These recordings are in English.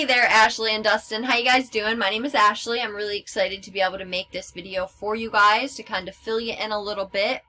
Hey there, Ashley and Dustin. How you guys doing? My name is Ashley. I'm really excited to be able to make this video for you guys to kind of fill you in a little bit.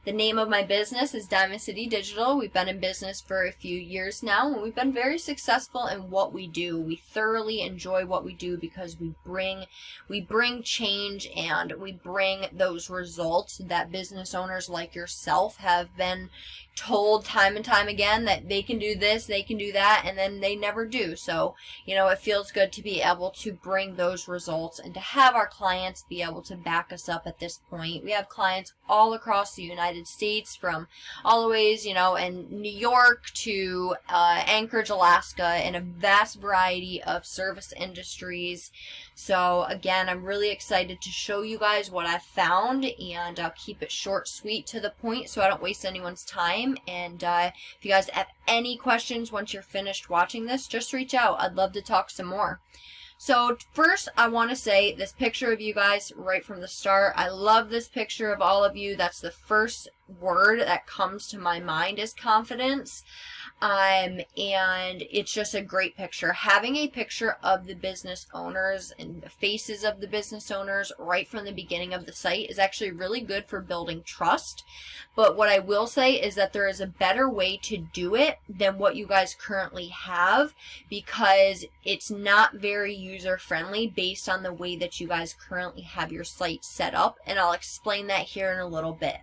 The name of my business is Diamond City Digital. We've been in business for a few years now, and we've been very successful in what we do. We thoroughly enjoy what we do because we bring change and we bring those results that business owners like yourself have been told time and time again that they can do this, they can do that, and then they never do. So, it feels good to be able to bring those results and to have our clients be able to back us up at this point. We have clients all across the United States, from all the ways, in New York to Anchorage, Alaska, in a vast variety of service industries. So again, I'm really excited to show you guys what I've found, and I'll keep it short, sweet, to the point so I don't waste anyone's time. And if you guys have any questions once you're finished watching this, just reach out. I'd love to talk some more. So first, I want to say this picture of you guys right from the start. I love this picture of all of you. That's the first word that comes to my mind is confidence. And it's just a great picture. Having a picture of the business owners and the faces of the business owners right from the beginning of the site is actually really good for building trust. But what I will say is that there is a better way to do it than what you guys currently have, because it's not very user friendly based on the way that you guys currently have your site set up, and I'll explain that here in a little bit.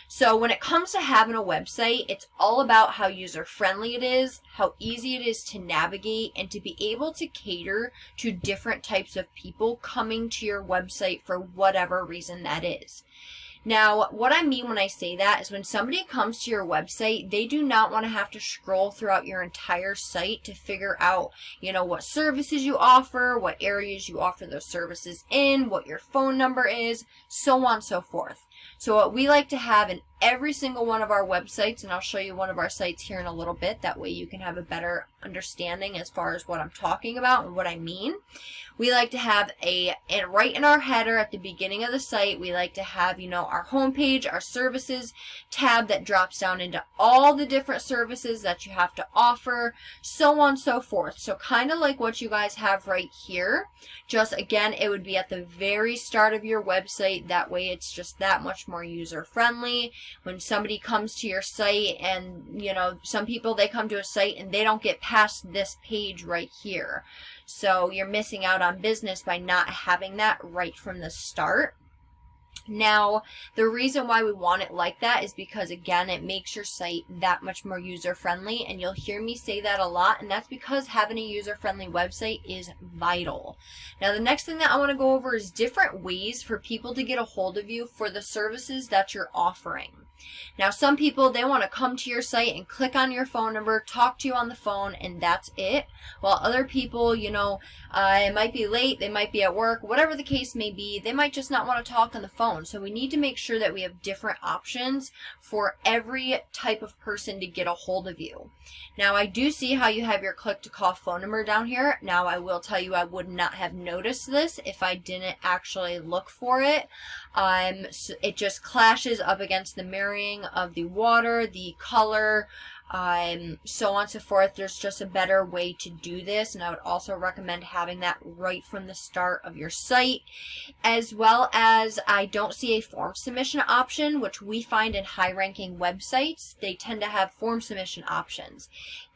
So when it comes to having a website, it's all about how user-friendly it is, how easy it is to navigate, and to be able to cater to different types of people coming to your website for whatever reason that is. Now, what I mean when I say that is when somebody comes to your website, they do not want to have to scroll throughout your entire site to figure out, what services you offer, what areas you offer those services in, what your phone number is, so on and so forth. So what we like to have in every single one of our websites, and I'll show you one of our sites here in a little bit, that way you can have a better understanding as far as what I'm talking about and what I mean. We like to have and right in our header at the beginning of the site, we like to have, our homepage, our services tab that drops down into all the different services that you have to offer, so on and so forth. So kind of like what you guys have right here, just again, it would be at the very start of your website. That way it's just that much more user friendly. When somebody comes to your site, and some people, they come to a site and they don't get past this page right here. So you're missing out on business by not having that right from the start. Now, the reason why we want it like that is because, again, it makes your site that much more user-friendly, and you'll hear me say that a lot, and that's because having a user-friendly website is vital. Now, the next thing that I want to go over is different ways for people to get a hold of you for the services that you're offering. Now, some people, they want to come to your site and click on your phone number, talk to you on the phone, and that's it. While other people, it might be late, they might be at work, whatever the case may be, they might just not want to talk on the phone. So we need to make sure that we have different options for every type of person to get a hold of you. Now, I do see how you have your click to call phone number down here. Now, I will tell you, I would not have noticed this if I didn't actually look for it. So it just clashes up against the mirroring of the water, the color, so on and so forth. There's just a better way to do this, and I would also recommend having that right from the start of your site, as well as I don't see a form submission option, which we find in high-ranking websites. They tend to have form submission options,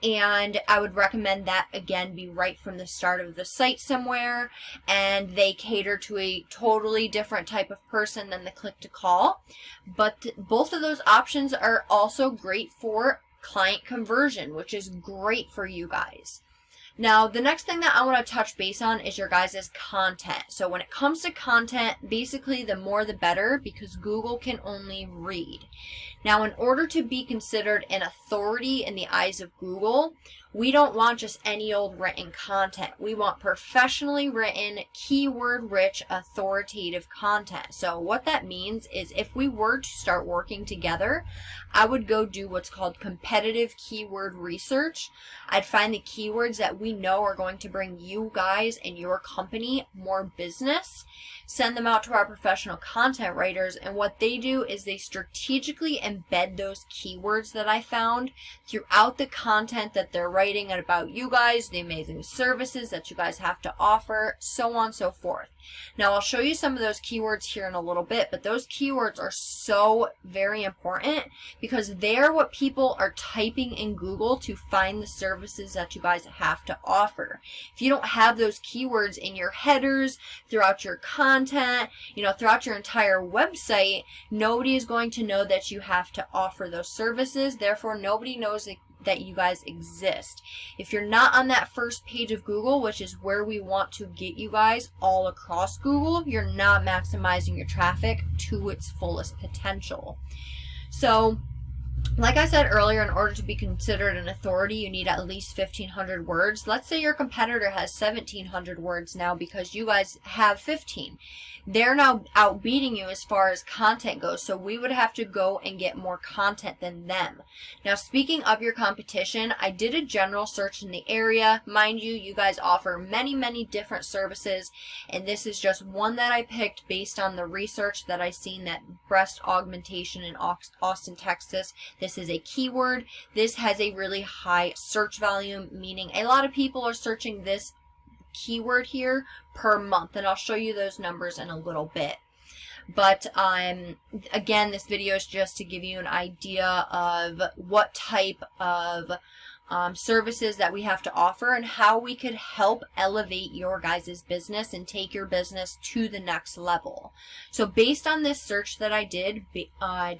and I would recommend that, again, be right from the start of the site somewhere, and they cater to a totally different type of person than the click to call. But both of those options are also great for client conversion, which is great for you guys. Now, the next thing that I want to touch base on is your guys' content. So when it comes to content, basically the more the better, because Google can only read. Now, in order to be considered an authority in the eyes of Google, we don't want just any old written content. We want professionally written, keyword-rich, authoritative content. So what that means is if we were to start working together, I would go do what's called competitive keyword research. I'd find the keywords that we know are going to bring you guys and your company more business, send them out to our professional content writers, and what they do is they strategically embed those keywords that I found throughout the content that they're writing about you guys, the amazing services that you guys have to offer, so on and so forth. Now, I'll show you some of those keywords here in a little bit, but those keywords are so very important because they're what people are typing in Google to find the services that you guys have to offer. If you don't have those keywords in your headers, throughout your content, throughout your entire website, nobody is going to know that you have to offer those services. Therefore, nobody knows that you guys exist. If you're not on that first page of Google, which is where we want to get you guys all across Google, you're not maximizing your traffic to its fullest potential. So, like I said earlier, in order to be considered an authority, you need at least 1,500 words. Let's say your competitor has 1,700 words now because you guys have 15. They're now outbeating you as far as content goes, so we would have to go and get more content than them. Now, speaking of your competition, I did a general search in the area. Mind you, you guys offer many, many different services, and this is just one that I picked based on the research that I seen that breast augmentation in Austin, Texas. This is a keyword. This has a really high search volume, meaning a lot of people are searching this keyword here per month, and I'll show you those numbers in a little bit. But again, this video is just to give you an idea of what type of services that we have to offer and how we could help elevate your guys' business and take your business to the next level. So based on this search that I did,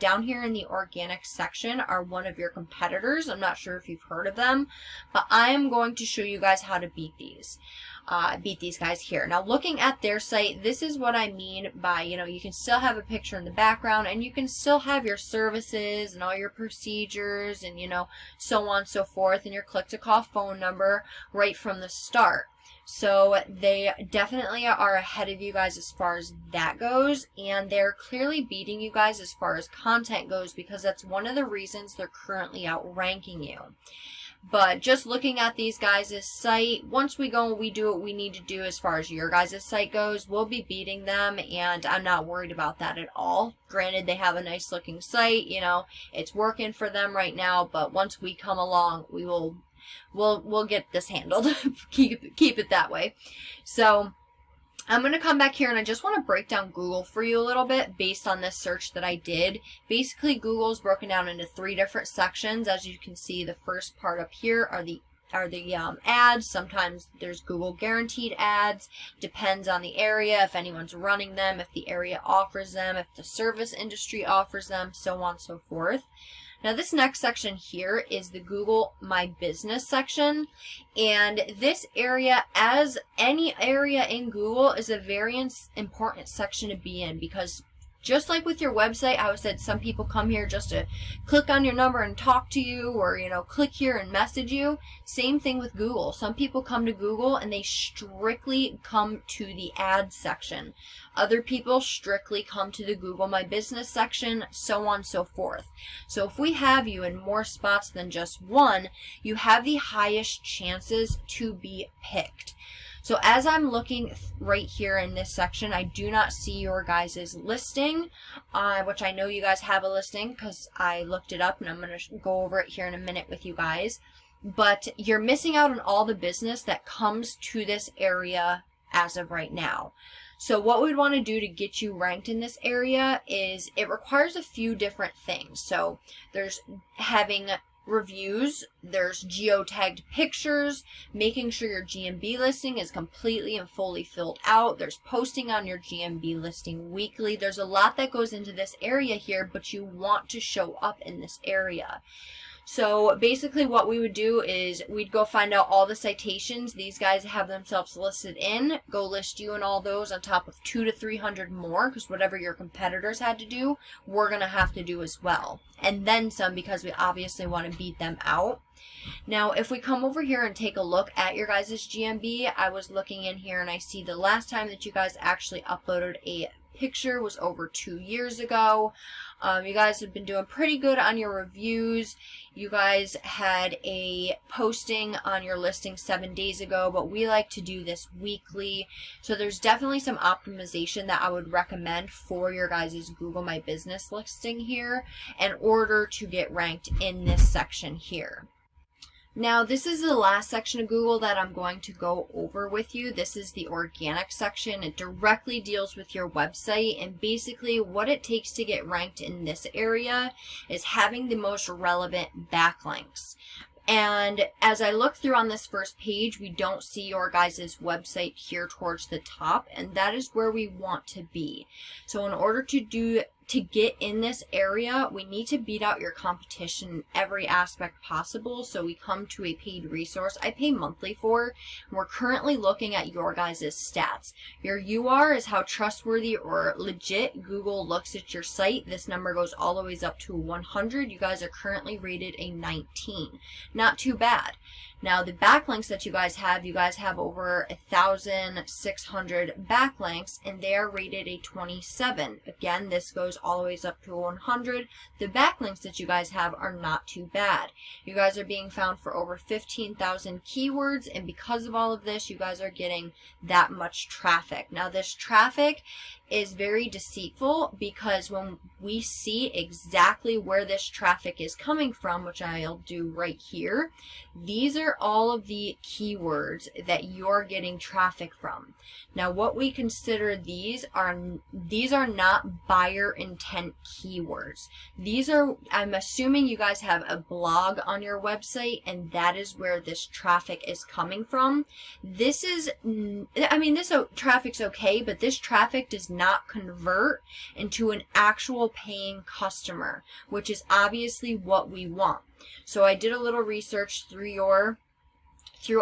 down here in the organic section are one of your competitors. I'm not sure if you've heard of them, but I am going to show you guys how to beat these guys here. Now, looking at their site, this is what I mean by, you can still have a picture in the background and you can still have your services and all your procedures and, so on and so forth, and your click-to-call phone number right from the start. So they definitely are ahead of you guys as far as that goes, and they're clearly beating you guys as far as content goes because that's one of the reasons they're currently outranking you. But just looking at these guys' site, once we go and we do what we need to do as far as your guys' site goes, we'll be beating them, and I'm not worried about that at all. Granted, they have a nice looking site, it's working for them right now, but once we come along, we'll get this handled. keep it that way. So I'm going to come back here and I just want to break down Google for you a little bit based on this search that I did. Basically, Google is broken down into 3 different sections. As you can see, the first part up here are the ads. Sometimes there's Google guaranteed ads. Depends on the area, if anyone's running them, if the area offers them, if the service industry offers them, so on and so forth. Now, this next section here is the Google My Business section, and this area, as any area in Google, is a very important section to be in because just like with your website, I said some people come here just to click on your number and talk to you, or click here and message you. Same thing with Google. Some people come to Google and they strictly come to the ads section. Other people strictly come to the Google My Business section, so on and so forth. So if we have you in more spots than just one, you have the highest chances to be picked. So as I'm looking right here in this section, I do not see your guys' listing, which I know you guys have a listing because I looked it up, and I'm going to go over it here in a minute with you guys. But you're missing out on all the business that comes to this area as of right now. So what we'd want to do to get you ranked in this area is it requires a few different things. So there's having reviews, there's geotagged pictures, making sure your GMB listing is completely and fully filled out, there's posting on your GMB listing weekly. There's a lot that goes into this area here, but you want to show up in this area. So basically what we would do is we'd go find out all the citations these guys have themselves listed in, go list you in all those on top of 200 to 300 more, because whatever your competitors had to do, we're going to have to do as well. And then some, because we obviously want to beat them out. Now, if we come over here and take a look at your guys' GMB, I was looking in here and I see the last time that you guys actually uploaded a picture was over 2 years ago. You guys have been doing pretty good on your reviews. You guys had a posting on your listing 7 days ago, but we like to do this weekly. So there's definitely some optimization that I would recommend for your guys' Google My Business listing here in order to get ranked in this section here. Now, this is the last section of Google that I'm going to go over with you. This is the organic section. It directly deals with your website, and basically what it takes to get ranked in this area is having the most relevant backlinks. And as I look through on this first page, we don't see your guys' website here towards the top, and that is where we want to be. So in order to get in this area, we need to beat out your competition in every aspect possible. So we come to a paid resource I pay monthly for, and we're currently looking at your guys' stats. Your UR is how trustworthy or legit Google looks at your site. This number goes all the way up to 100. You guys are currently rated a 19. Not too bad. Now, the backlinks that you guys have over 1,600 backlinks, and they are rated a 27. Again, this goes all the way up to 100. The backlinks that you guys have are not too bad. You guys are being found for over 15,000 keywords, and because of all of this, you guys are getting that much traffic. Now, this traffic is very deceitful, because when we see exactly where this traffic is coming from, which I'll do right here, these are all of the keywords that you're getting traffic from. Now, what we consider these are not buyer intent keywords. These are, I'm assuming you guys have a blog on your website, and that is where this traffic is coming from. This is, I mean, this traffic's okay, but this traffic does not convert into an actual paying customer, which is obviously what we want. So I did a little research through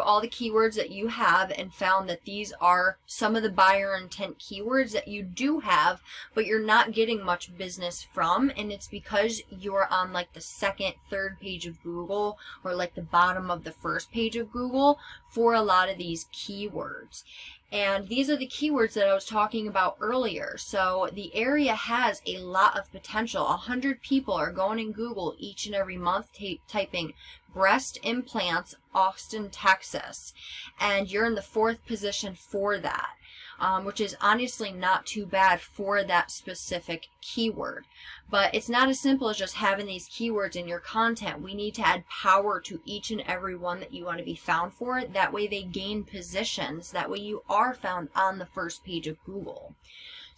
all the keywords that you have, and found that these are some of the buyer intent keywords that you do have, but you're not getting much business from, and it's because you're on like the second, third page of Google, or like the bottom of the first page of Google for a lot of these keywords. And these are the keywords that I was talking about earlier. So the area has a lot of potential. 100 people are going in Google each and every month typing breast implants, Austin, Texas. And you're in the 4th position for that, which is honestly not too bad for that specific keyword. But it's not as simple as just having these keywords in your content. We need to add power to each and every one that you want to be found for. That way they gain positions. That way you are found on the first page of Google.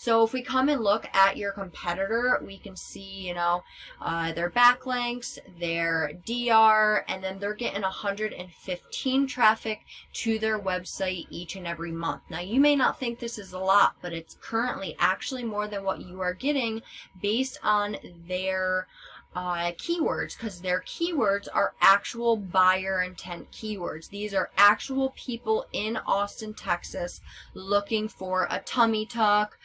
So if we come and look at your competitor, we can see, their backlinks, their DR, and then they're getting 115 traffic to their website each and every month. Now, you may not think this is a lot, but it's currently actually more than what you are getting based on their keywords, because their keywords are actual buyer intent keywords. These are actual people in Austin, Texas looking for a tummy tuck.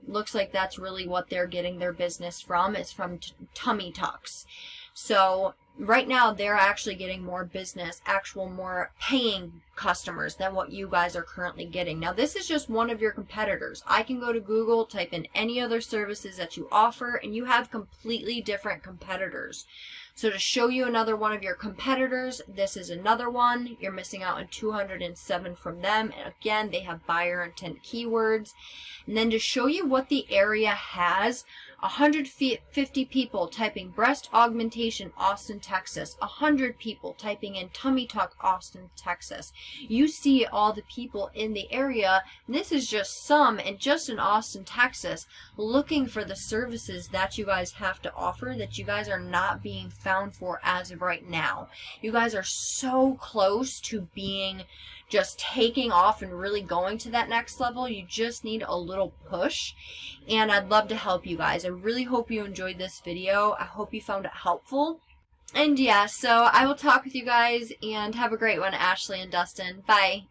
Looks like that's really what they're getting their business from, is from tummy tucks. So right now they're actually getting more business, more paying customers than what you guys are currently getting. Now, this is just one of your competitors. I can go to Google, type in any other services that you offer, and you have completely different competitors. So to show you another one of your competitors, this is another one. You're missing out on 207 from them. And again, they have buyer intent keywords. And then to show you what the area has, 150 people typing breast augmentation, Austin, Texas. 100 people typing in tummy tuck, Austin, Texas. You see all the people in the area. And this is just some, and just in Austin, Texas, looking for the services that you guys have to offer that you guys are not being found for as of right now. You guys are so close to being just taking off and really going to that next level. You just need a little push, and I'd love to help you guys. I really hope you enjoyed this video. I hope you found it helpful. And yeah, so I will talk with you guys, and have a great one, Ashley and Dustin. Bye.